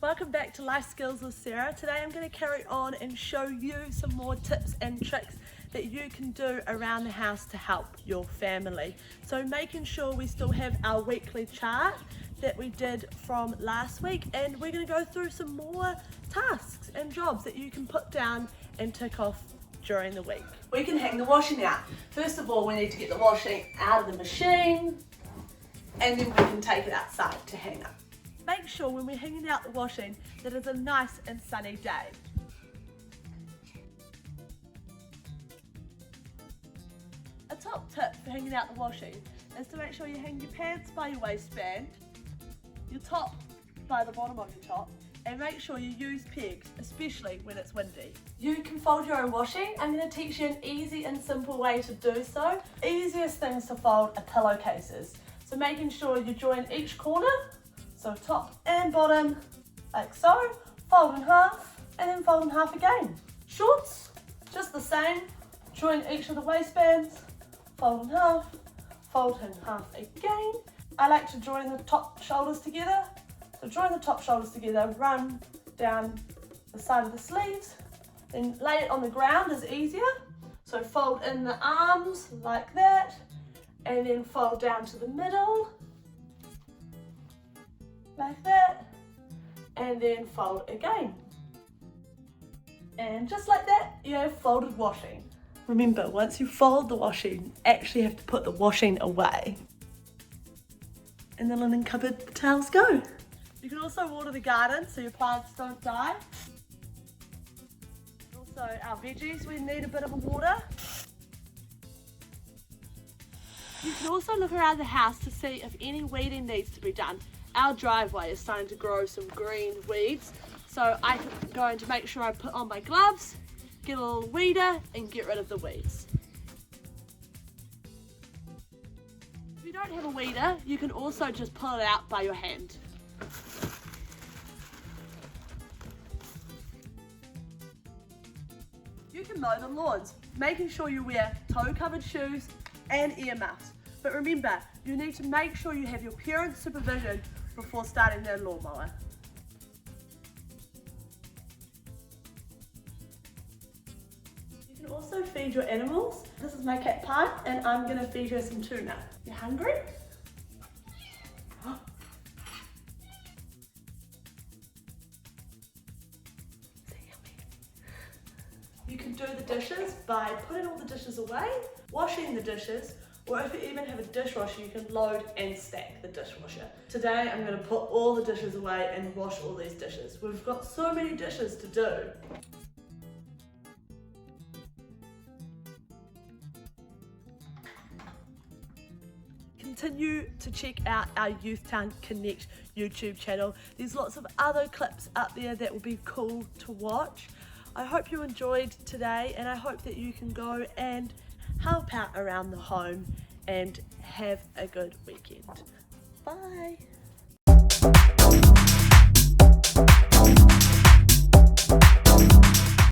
Welcome back to Life Skills with Sarah. Today I'm going to carry on and show you some more tips and tricks that you can do around the house to help your family. So making sure we still have our weekly chart that we did from last week, and we're going to go through some more tasks and jobs that you can put down and tick off during the week. We can hang the washing out. First of all, we need to get the washing out of the machine, and then we can take it outside to hang up. Make sure when we're hanging out the washing that it's a nice and sunny day. A top tip for hanging out the washing is to make sure you hang your pants by your waistband, your top by the bottom of your top, and make sure you use pegs, especially when it's windy. You can fold your own washing. I'm going to teach you an easy and simple way to do so. Easiest things to fold are pillowcases. So making sure you join each corner, so top and bottom, like so, fold in half, and then fold in half again. Shorts, just the same, join each of the waistbands, fold in half again. I like to join the top shoulders together, so join the top shoulders together, run down the side of the sleeves, then lay it on the ground is easier, so fold in the arms like that, and then fold down to the middle, like that, and then fold again. And just like that, you have folded washing. Remember, once you fold the washing, you actually have to put the washing away. In the linen cupboard, the towels go. You can also water the garden so your plants don't die. Also, our veggies, we need a bit of water. You can also look around the house to see if any weeding needs to be done. Our driveway is starting to grow some green weeds, so I'm going to make sure I put on my gloves, get a little weeder, and get rid of the weeds. If you don't have a weeder, you can also just pull it out by your hand. You can mow the lawns, making sure you wear toe-covered shoes and earmuffs. But remember, you need to make sure you have your parents' supervision before starting their lawnmower. You can also feed your animals. This is my cat Pie, and I'm going to feed her some tuna. You hungry? You can do the dishes by putting all the dishes away, washing the dishes, or if you even have a dishwasher, you can load and stack the dishwasher. Today I'm going to put all the dishes away and wash all these dishes. We've got so many dishes to do. Continue to check out our Youthtown Connect YouTube channel. There's lots of other clips up there that will be cool to watch. I hope you enjoyed today, and I hope that you can go and help out around the home and have a good weekend. Bye.